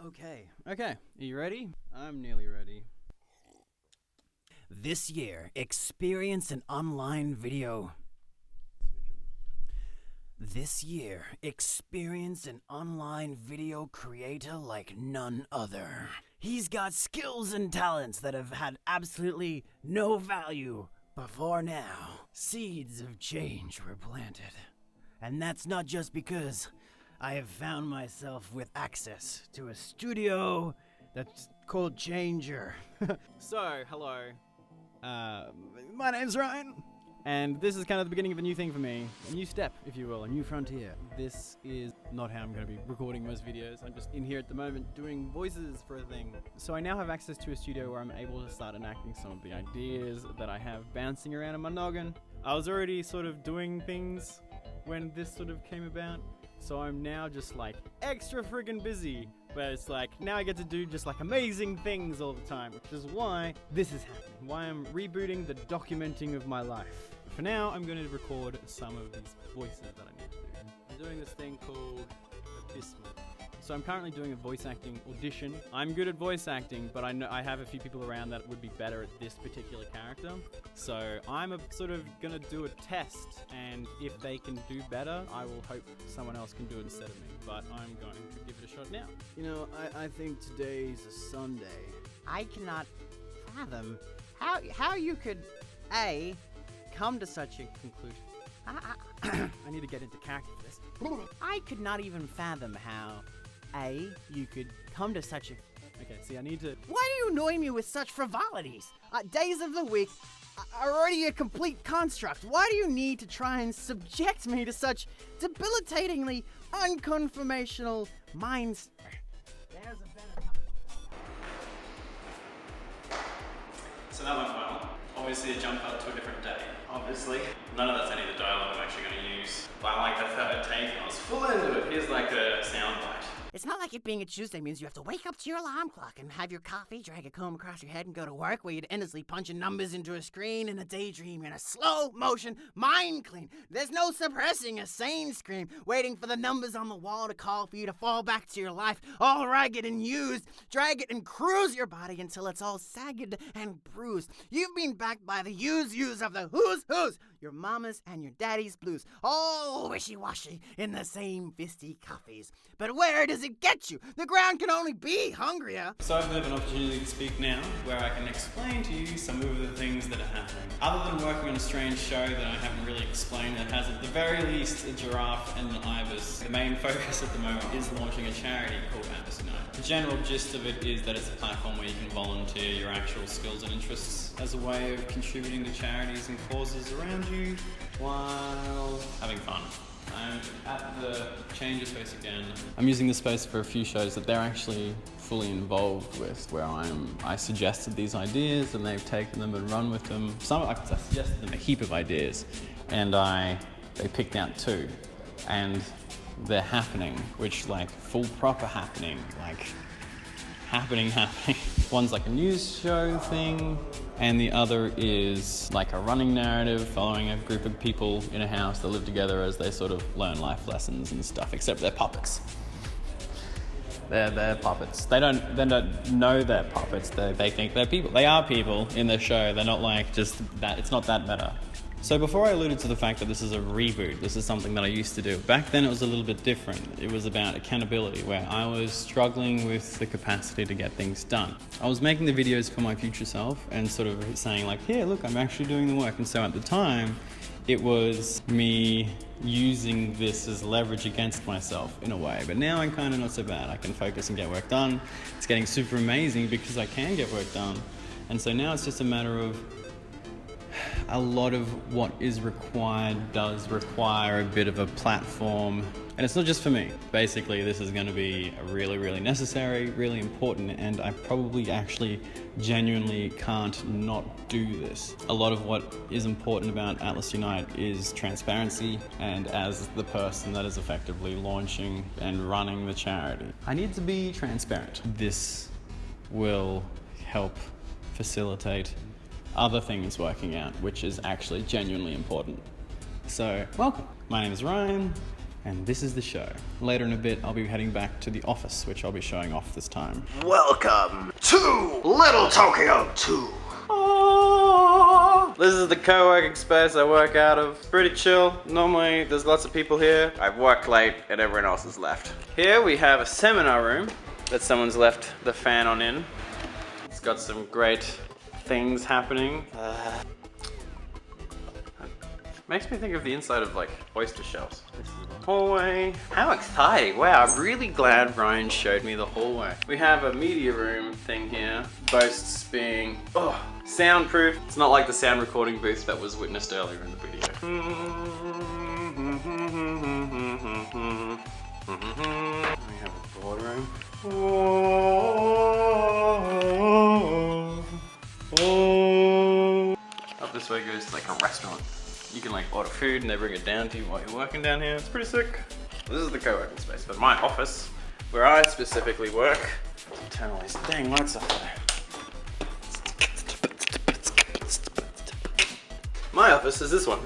Okay, are you ready? I'm nearly ready. This year, experience an online video. This year, experience an online video creator like none other. He's got skills and talents that have had absolutely no value before now. Seeds of change were planted. And that's not just because I have found myself with access to a studio that's called Changer. So, hello. My name's Ryan. And this is kind of the beginning of a new thing for me. A new step, if you will, a new frontier. This is not how I'm going to be recording most videos. I'm just in here at the moment doing voices for a thing. So I now have access to a studio where I'm able to start enacting some of the ideas that I have bouncing around in my noggin. I was already sort of doing things when this sort of came about. So I'm now just like extra friggin' busy. But it's like, now I get to do just like amazing things all the time, which is why this is happening. Why I'm rebooting the documenting of my life. For now, I'm going to record some of these voices that I need to do. I'm doing this thing called Abysmal. So I'm currently doing a voice acting audition. I'm good at voice acting, but I know I have a few people around that would be better at this particular character. So I'm sort of gonna do a test, and if they can do better, I will hope someone else can do it instead of me. But I'm going to give it a shot now. You know, I think today's a Sunday. I cannot fathom how you could, A, come to such a conclusion. I need to get into character for this. I could not even fathom how you could come to such a... Okay, see, I need to... Why do you annoy me with such frivolities? Days of the week are already a complete construct. Why do you need to try and subject me to such debilitatingly unconformational minds? There's a better... So that went well. Obviously a jump up to a different day. Obviously. None of that's any of the dialogue I'm actually going to use. But I like the third take. I was full into it. Here's like a soundbite. It's not like it being a Tuesday means you have to wake up to your alarm clock and have your coffee, drag a comb across your head, and go to work where you'd endlessly punching numbers into a screen in a daydream in a slow motion mind clean. There's no suppressing a sane scream, waiting for the numbers on the wall to call for you to fall back to your life, all ragged and used. Drag it and cruise your body until it's all sagged and bruised. You've been backed by the yous of the who's, your mama's and your daddy's blues, all wishy-washy in the same fisty coffees. But where does it get you? The ground can only be hungrier. So I've had an opportunity to speak now where I can explain to you some of the things that are happening. Other than working on a strange show that I haven't really explained that has at the very least a giraffe and an ibis, the main focus at the moment is launching a charity called Ibis Unite. The general gist of it is that it's a platform where you can volunteer your actual skills and interests as a way of contributing to charities and causes around you while having fun. I'm at the Changer space again. I'm using this space for a few shows that they're actually fully involved with, where I suggested these ideas and they've taken them and run with them. I suggested them a heap of ideas and they picked out 2 and they're happening, which like full proper happening, like happening. One's like a news show thing, and the other is like a running narrative following a group of people in a house that live together as they sort of learn life lessons and stuff, except they're puppets. They're puppets. They don't know they're puppets. They think they're people. They are people in the show. They're not like just that. It's not that meta. So before I alluded to the fact that this is a reboot, this is something that I used to do. Back then it was a little bit different. It was about accountability, where I was struggling with the capacity to get things done. I was making the videos for my future self and sort of saying like, here, look, I'm actually doing the work. And so at the time, it was me using this as leverage against myself in a way. But now I'm kind of not so bad. I can focus and get work done. It's getting super amazing because I can get work done. And so now it's just a matter of a lot of what is required does require a bit of a platform, and it's not just for me. Basically, this is going to be a really, really necessary, really important, and I probably actually genuinely can't not do this. A lot of what is important about Atlas Unite is transparency, and as the person that is effectively launching and running the charity, I need to be transparent. This will help facilitate other things working out, which is actually genuinely important. So, welcome. My name is Ryan. And this is the show. Later in a bit, I'll be heading back to the office, which I'll be showing off this time. Welcome to Little Tokyo 2. This is the co-working space I work out of. It's pretty chill. Normally, there's lots of people here. I work late and everyone else is left. Here we have a seminar room that someone's left the fan on in. It's got some great things happening. Makes me think of the inside of like oyster shells. This is the hallway. How exciting. Wow, I'm really glad Ryan showed me the hallway. We have a media room thing here. Boasts being, soundproof. It's not like the sound recording booth that was witnessed earlier in the video. We have a boardroom. Up this way goes to like a restaurant. You can like order food and they bring it down to you while you're working down here. It's pretty sick. This is the co-working space, but my office, where I specifically work. Turn all these dang lights off there. My office is this one.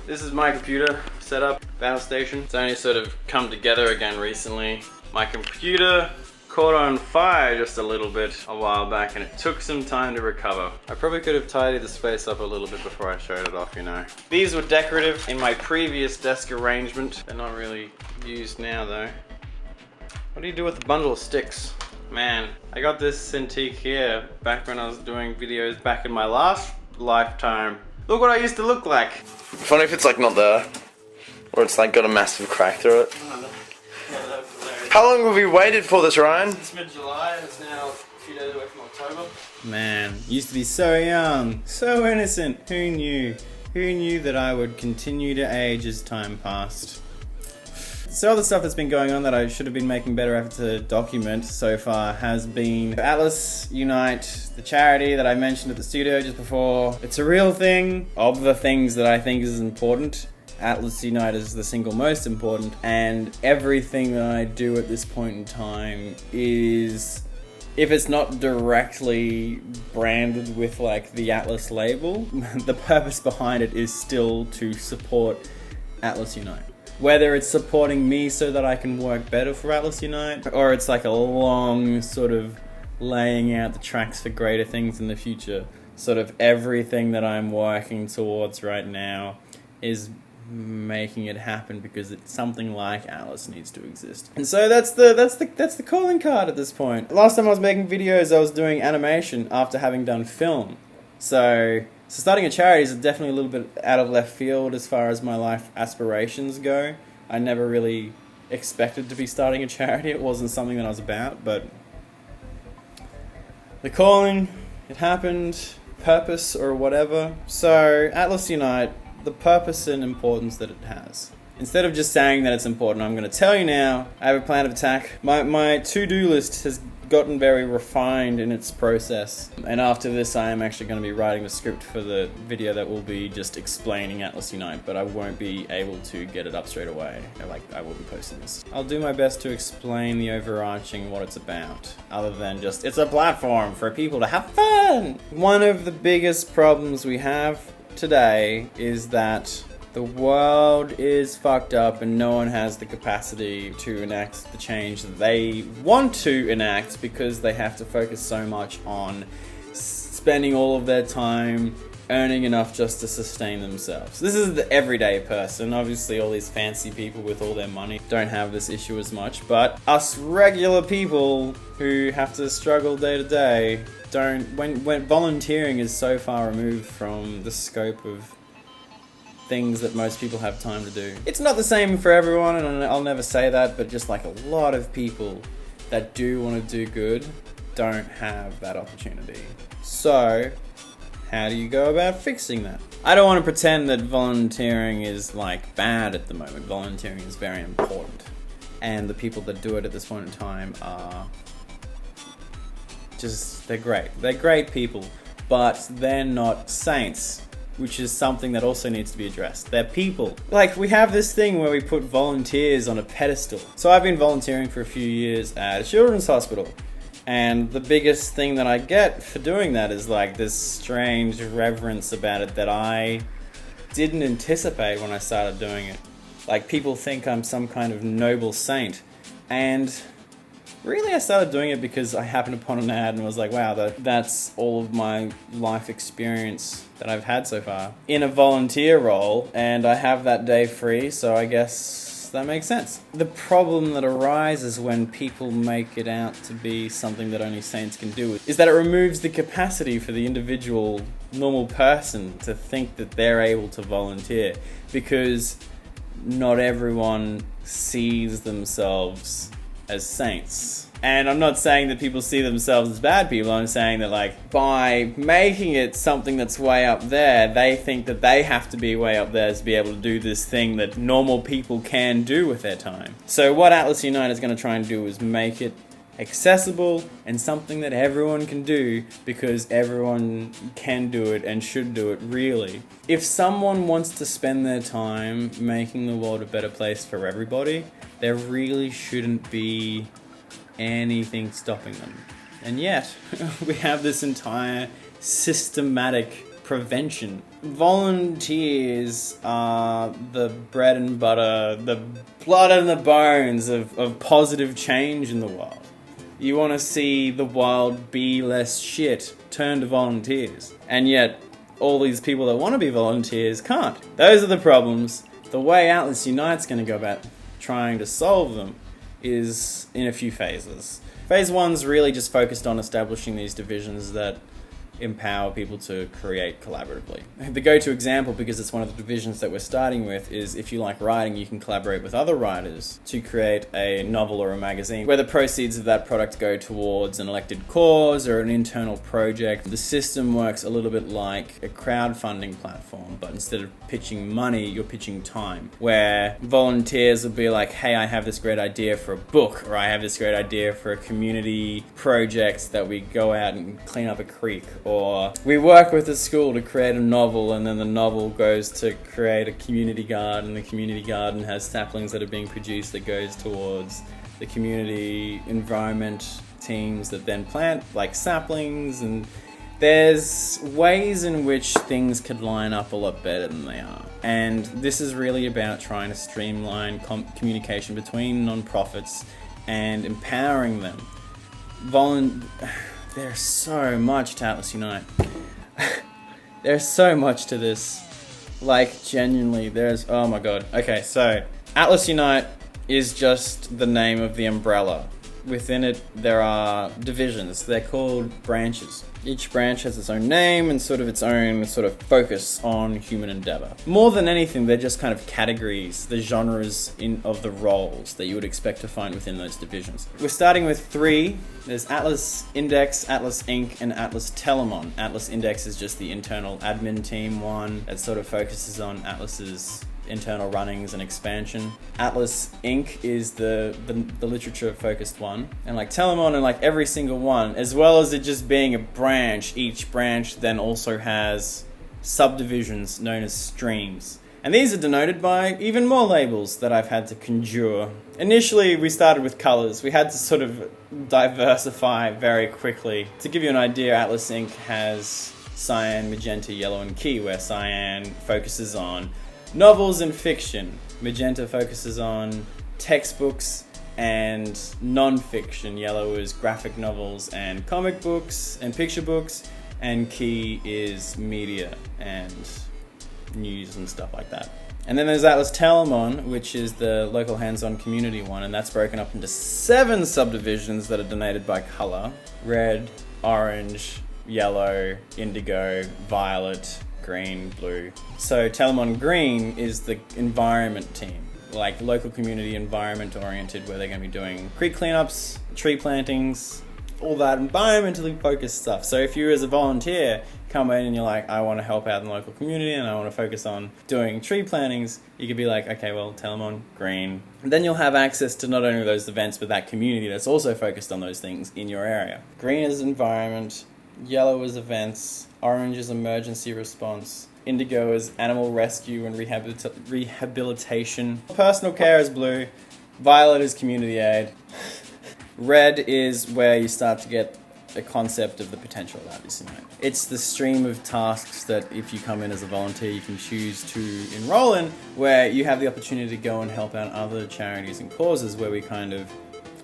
This is my computer setup, battle station. It's only sort of come together again recently. My computer caught on fire just a little bit a while back and it took some time to recover. I probably could have tidied the space up a little bit before I showed it off, you know. These were decorative in my previous desk arrangement. They're not really used now though. What do you do with a bundle of sticks? Man, I got this Cintiq here back when I was doing videos back in my last lifetime. Look what I used to look like. Funny if it's like not there, or it's like got a massive crack through it. How long have we waited for this, Ryan? It's mid-July, it's now a few days away from October. Man, used to be so young, so innocent. Who knew? Who knew that I would continue to age as time passed? So all the stuff that's been going on that I should have been making better effort to document so far has been Atlas Unite, the charity that I mentioned at the studio just before. It's a real thing. Of the things that I think is important, Atlas Unite is the single most important, and everything that I do at this point in time is, if it's not directly branded with like the Atlas label, the purpose behind it is still to support Atlas Unite. Whether it's supporting me so that I can work better for Atlas Unite, or it's like a long sort of laying out the tracks for greater things in the future. Sort of everything that I'm working towards right now is making it happen because it's something like Atlas needs to exist. And so that's the calling card at this point. Last time I was making videos, I was doing animation after having done film. So starting a charity is definitely a little bit out of left field as far as my life aspirations go. I never really expected to be starting a charity. It wasn't something that I was about, but the calling, it happened, purpose or whatever. So Atlas Unite, the purpose and importance that it has. Instead of just saying that it's important, I'm going to tell you now, I have a plan of attack. My to-do list has gotten very refined in its process. And after this, I am actually going to be writing the script for the video that will be just explaining Atlas Unite, but I won't be able to get it up straight away. I will be posting this. I'll do my best to explain the overarching what it's about, other than just, it's a platform for people to have fun! One of the biggest problems we have today is that the world is fucked up and no one has the capacity to enact the change that they want to enact because they have to focus so much on spending all of their time earning enough just to sustain themselves. This is the everyday person. Obviously all these fancy people with all their money don't have this issue as much, but us regular people who have to struggle day to day when volunteering is so far removed from the scope of things that most people have time to do. It's not the same for everyone, and I'll never say that, but just like a lot of people that do want to do good don't have that opportunity. So, how do you go about fixing that? I don't want to pretend that volunteering is like bad at the moment. Volunteering is very important, and the people that do it at this point in time are just, they're great. They're great people, but they're not saints, which is something that also needs to be addressed. They're people. Like, we have this thing where we put volunteers on a pedestal. So I've been volunteering for a few years at a children's hospital, and the biggest thing that I get for doing that is like this strange reverence about it that I didn't anticipate when I started doing it. Like, people think I'm some kind of noble saint. And really, I started doing it because I happened upon an ad and was like, wow, that's all of my life experience that I've had so far in a volunteer role, and I have that day free, so I guess that makes sense. The problem that arises when people make it out to be something that only saints can do is that it removes the capacity for the individual normal person to think that they're able to volunteer, because not everyone sees themselves as saints. And I'm not saying that people see themselves as bad people. I'm saying that, like, by making it something that's way up there, they think that they have to be way up there to be able to do this thing that normal people can do with their time. So what Atlas Unite is going to try and do is make it accessible and something that everyone can do, because everyone can do it and should do it, really. If someone wants to spend their time making the world a better place for everybody, there really shouldn't be anything stopping them. And yet, we have this entire systematic prevention. Volunteers are the bread and butter, the blood and the bones of positive change in the world. You want to see the world be less shit, turn to volunteers. And yet, all these people that want to be volunteers can't. Those are the problems. The way Atlas Unite's going to go about trying to solve them is in a few phases. Phase 1's really just focused on establishing these divisions that empower people to create collaboratively. The go-to example, because it's one of the divisions that we're starting with, is if you like writing, you can collaborate with other writers to create a novel or a magazine where the proceeds of that product go towards an elected cause or an internal project. The system works a little bit like a crowdfunding platform, but instead of pitching money, you're pitching time, where volunteers will be like, hey, I have this great idea for a book, or I have this great idea for a community project that we go out and clean up a creek, or we work with a school to create a novel, and then the novel goes to create a community garden. The community garden has saplings that are being produced that goes towards the community environment teams that then plant like saplings. And there's ways in which things could line up a lot better than they are. And this is really about trying to streamline communication between non-profits and empowering them. There's so much to Atlas Unite. There's so much to this. Like, genuinely, oh my god. Okay, so, Atlas Unite is just the name of the umbrella. Within it, there are divisions. They're called branches. Each branch has its own name and sort of its own sort of focus on human endeavor. More than anything, they're just kind of categories, the genres of the roles that you would expect to find within those divisions. We're starting with 3. There's Atlas Index, Atlas Inc., and Atlas Telemon. Atlas Index is just the internal admin team one that sort of focuses on Atlas's internal runnings and expansion. Atlas Inc. is the literature focused one, and like Telemon and like every single one, as well as it just being a branch, each branch then also has subdivisions known as streams. And these are denoted by even more labels that I've had to conjure. Initially, we started with colors. We had to sort of diversify very quickly. To give you an idea, Atlas Inc. has cyan, magenta, yellow, and key, where cyan focuses on novels and fiction. Magenta focuses on textbooks and non-fiction. Yellow is graphic novels and comic books and picture books. And key is media and news and stuff like that. And then there's Atlas Telemon, which is the local hands-on community one, and that's broken up into 7 subdivisions that are denoted by color: red, orange, yellow, indigo, violet, green, blue. So Telemon Green is the environment team, like local community environment oriented, where they're going to be doing creek cleanups, tree plantings, all that environmentally focused stuff. So if you as a volunteer come in and you're like, I want to help out in the local community and I want to focus on doing tree plantings, you could be like, okay, well, Telemon Green. And then you'll have access to not only those events, but that community that's also focused on those things in your area. Green is environment, yellow is events, orange is emergency response, indigo is animal rescue and rehabilitation, personal care is blue, violet is community aid, red is where you start to get a concept of the potential of Atlas Unite. It's the stream of tasks that if you come in as a volunteer you can choose to enroll in, where you have the opportunity to go and help out other charities and causes, where we kind of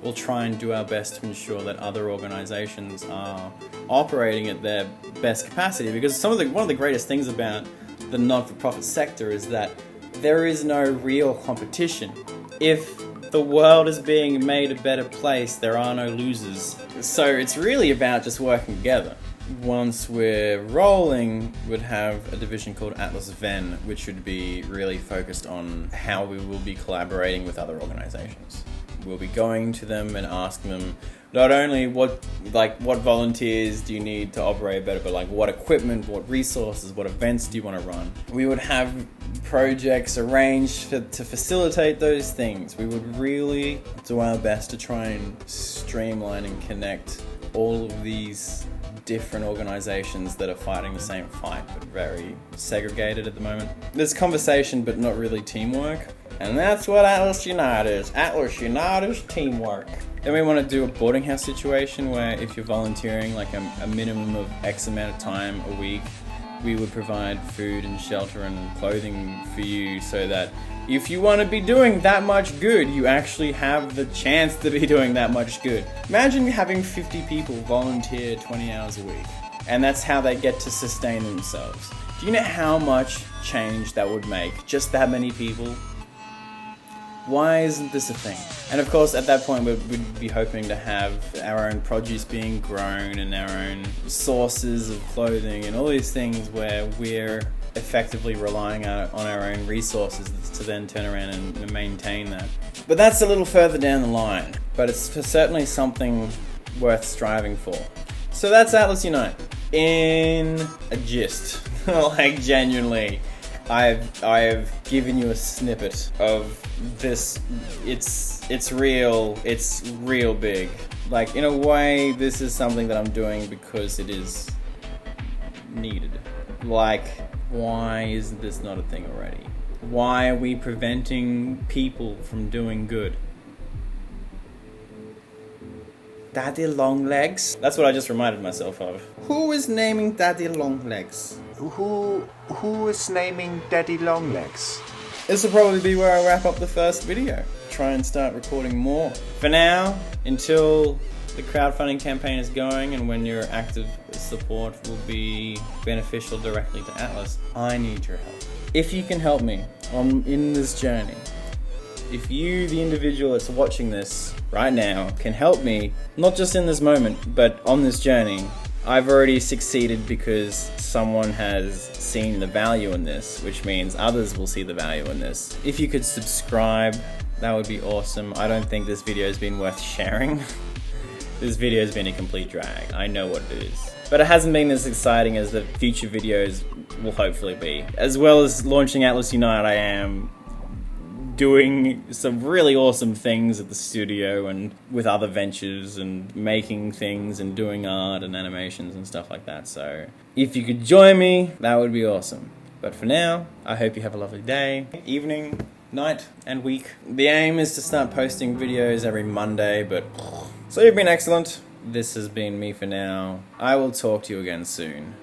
will try and do our best to ensure that other organisations are operating at their best capacity. Because one of the greatest things about the not-for-profit sector is that there is no real competition. If the world is being made a better place, there are no losers. So it's really about just working together. Once we're rolling, we'd have a division called Atlas Ven, which would be really focused on how we will be collaborating with other organisations. We'll be going to them and asking them not only what volunteers do you need to operate better, but like what equipment, what resources, what events do you want to run. We would have projects arranged to facilitate those things. We would really do our best to try and streamline and connect all of these different organizations that are fighting the same fight, but very segregated at the moment. There's conversation, but not really teamwork. And that's what Atlas Unite is. Atlas Unite is teamwork. Then we want to do a boarding house situation where if you're volunteering like a minimum of X amount of time a week, we would provide food and shelter and clothing for you, so that if you want to be doing that much good, you actually have the chance to be doing that much good. Imagine having 50 people volunteer 20 hours a week, and that's how they get to sustain themselves. Do you know how much change that would make? Just that many people? Why isn't this a thing? And of course, at that point, we'd be hoping to have our own produce being grown and our own sources of clothing and all these things where we're effectively relying on our own resources to then turn around and maintain that. But that's a little further down the line, but it's certainly something worth striving for. So that's Atlas Unite in a gist. Like, genuinely, I've given you a snippet of this. It's real big. Like, in a way, this is something that I'm doing because it is needed. Like, why is this not a thing already? Why are we preventing people from doing good? Daddy Longlegs? That's what I just reminded myself of. Who is naming Daddy Longlegs? Who is naming Daddy Longlegs? This will probably be where I wrap up the first video. Try and start recording more. For now, until the crowdfunding campaign is going and when your active support will be beneficial directly to Atlas, I need your help. If you can help me in this journey, if you, the individual that's watching this right now, can help me, not just in this moment, but on this journey, I've already succeeded because someone has seen the value in this, which means others will see the value in this. If you could subscribe, that would be awesome. I don't think this video has been worth sharing. This video has been a complete drag. I know what it is. But it hasn't been as exciting as the future videos will hopefully be. As well as launching Atlas Unite, I am doing some really awesome things at the studio and with other ventures and making things and doing art and animations and stuff like that. So if you could join me, that would be awesome. But for now, I hope you have a lovely day, evening, night, and week. The aim is to start posting videos every Monday, but so you've been excellent. This has been me for now. I will talk to you again soon.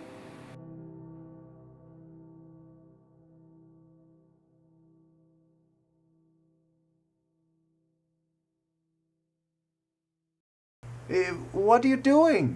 What are you doing?